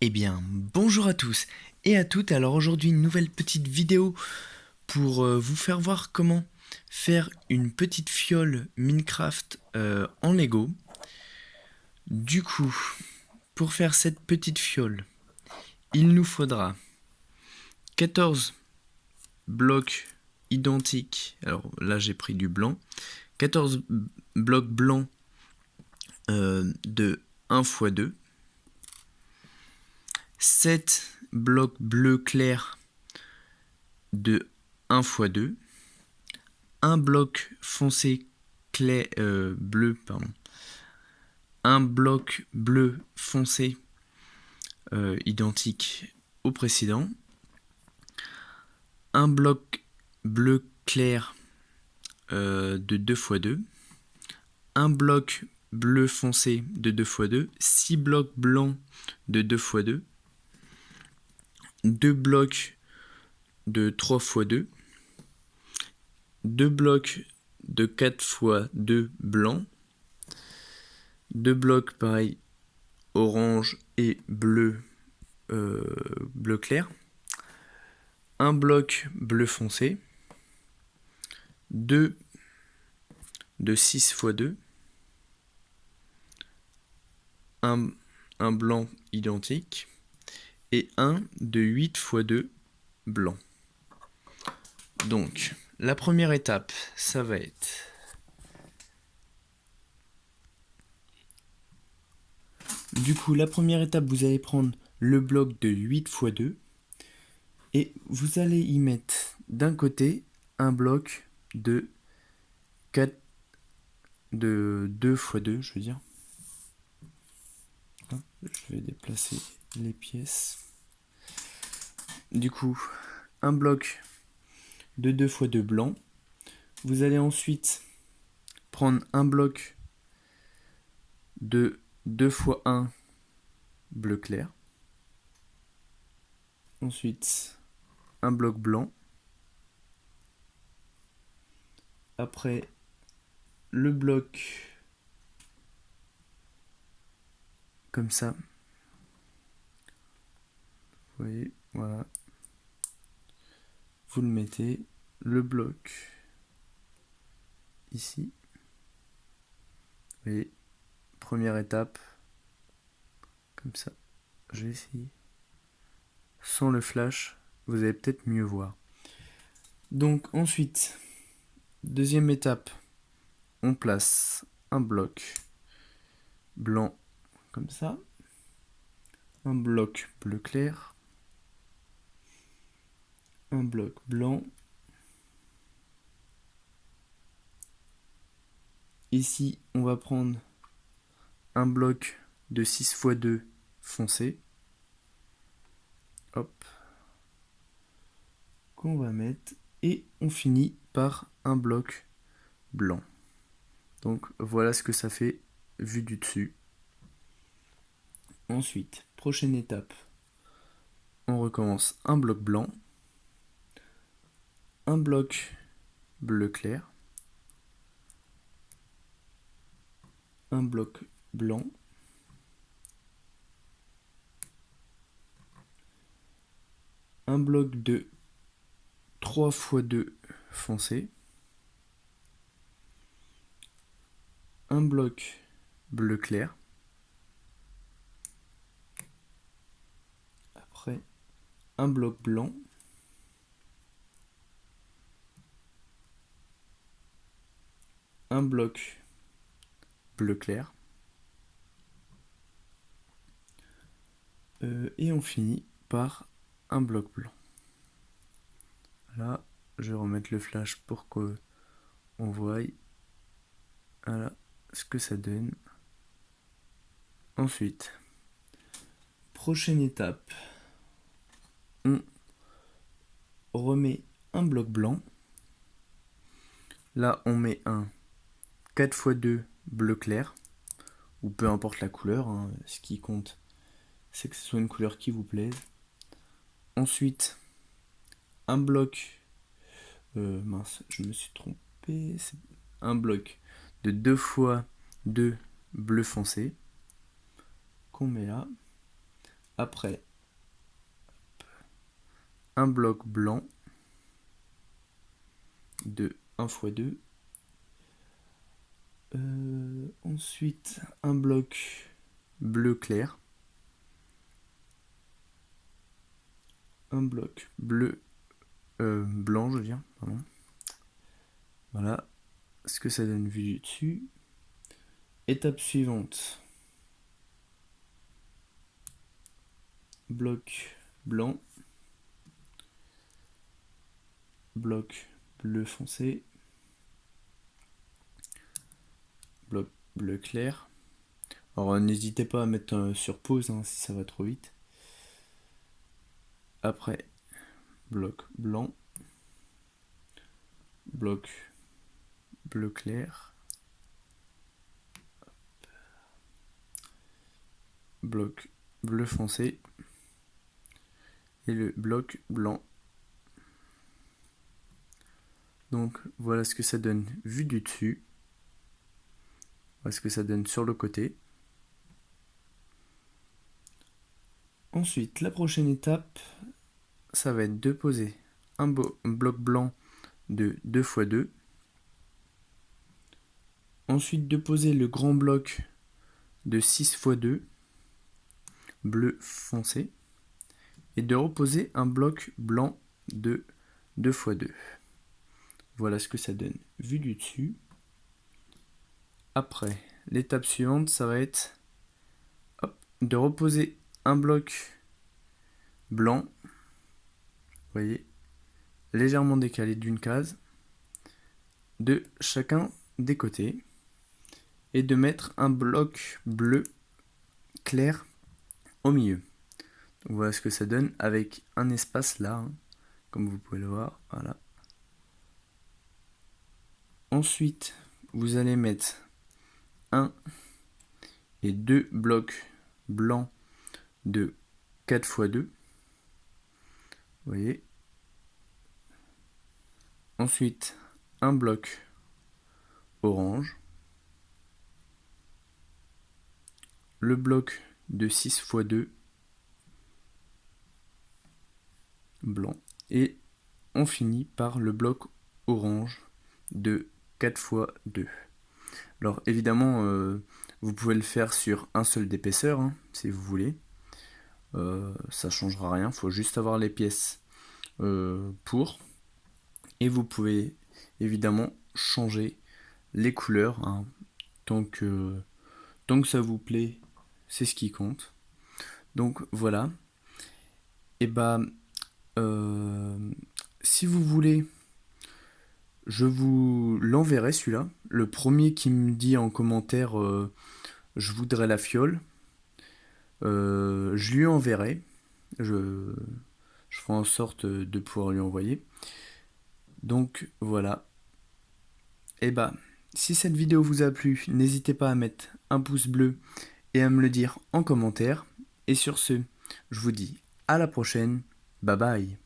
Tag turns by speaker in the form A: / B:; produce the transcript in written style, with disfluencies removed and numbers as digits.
A: Eh bien, bonjour à tous et à toutes. Alors aujourd'hui, une nouvelle petite vidéo pour vous faire voir comment faire une petite fiole Minecraft en Lego. Du coup, pour faire cette petite fiole, il nous faudra 14 blocs identiques. Alors là, j'ai pris du blanc. 14 blocs blancs de 1 x 2. 7 blocs bleu clair de 1 x 2. Un bloc foncé bleu, pardon. Un bloc bleu foncé identique au précédent. Un bloc bleu clair de 2 x 2. Un bloc bleu foncé de 2 x 2. 6 blocs blancs de 2 x 2. 2 blocs de 3 x 2. 2 blocs de 4 x 2 blancs. 2 blocs pareil orange et bleu, bleu clair. Un bloc bleu foncé. 2 de 6 x 2. Un blanc identique. Et un de 8 x 2 blanc. Donc, la première étape, ça va être du coup, la première étape, vous allez prendre le bloc de 8 x 2 et vous allez y mettre d'un côté un bloc de 4 de 2 x 2, je veux dire. Je vais déplacer les pièces. Du coup, un bloc de 2 x 2 blanc. Vous allez ensuite prendre un bloc de 2 x 1 bleu clair. Ensuite, un bloc blanc. Après, le bloc comme ça. Vous voyez, voilà. Vous le mettez, le bloc ici. Vous voyez, première étape, comme ça. Je vais essayer. Sans le flash, vous allez peut-être mieux voir. Donc ensuite, deuxième étape, on place un bloc blanc comme ça, un bloc bleu clair, un bloc blanc. Ici, on va prendre un bloc de 6 x 2 foncé. Hop. Qu'on va mettre. Et on finit par un bloc blanc. Donc voilà ce que ça fait vu du dessus. Ensuite, prochaine étape. On recommence un bloc blanc. Un bloc bleu clair. Un bloc blanc. Un bloc de 3 x 2 foncé. Un bloc bleu clair. Après, un bloc blanc. Un bloc bleu clair. Et on finit par un bloc blanc. Là, je vais remettre le flash pour qu'on voie. Voilà ce que ça donne. Ensuite, prochaine étape, on remet un bloc blanc. Là, on met un 4 x 2 bleu clair, ou peu importe la couleur, hein, ce qui compte, c'est que ce soit une couleur qui vous plaise. Ensuite, un bloc, mince, je me suis trompé, c'est un bloc de 2 x 2 bleu foncé, qu'on met là. Après, un bloc blanc de 1 x 2. Ensuite, un bloc bleu clair. Un bloc bleu blanc, je veux dire, pardon. Voilà ce que ça donne vu du dessus. Étape suivante. Bloc blanc. Bloc bleu foncé. Bloc bleu clair. Alors n'hésitez pas à mettre sur pause hein, si ça va trop vite. Après, bloc blanc. Bloc bleu clair. Bloc bleu foncé. Et le bloc blanc. Donc voilà ce que ça donne vu du dessus. Voilà ce que ça donne sur le côté. Ensuite, la prochaine étape, ça va être de poser un bloc blanc de 2 x 2. Ensuite, de poser le grand bloc de 6 x 2, bleu foncé. Et de reposer un bloc blanc de 2 x 2. Voilà ce que ça donne vu du dessus. Après, l'étape suivante, ça va être de reposer un bloc blanc, vous voyez, légèrement décalé d'une case, de chacun des côtés, et de mettre un bloc bleu clair au milieu. Donc voilà ce que ça donne avec un espace là, hein, comme vous pouvez le voir, voilà. Ensuite, vous allez mettre un et deux blocs blancs de 4 x 2. Vous voyez. Ensuite, un bloc orange. Le bloc de 6 x 2 blanc. Et on finit par le bloc orange de 4 x 2. Alors évidemment, vous pouvez le faire sur un seul d'épaisseur, hein, si vous voulez. Ça changera rien, il faut juste avoir les pièces pour. Et vous pouvez évidemment changer les couleurs, hein, tant que ça vous plaît, c'est ce qui compte. Donc voilà. Et bah, si vous voulez, je vous l'enverrai celui-là. Le premier qui me dit en commentaire je voudrais la fiole, je lui enverrai. Je ferai en sorte de pouvoir lui envoyer. Donc voilà. Et bah, si cette vidéo vous a plu, n'hésitez pas à mettre un pouce bleu et à me le dire en commentaire. Et sur ce, je vous dis à la prochaine. Bye bye.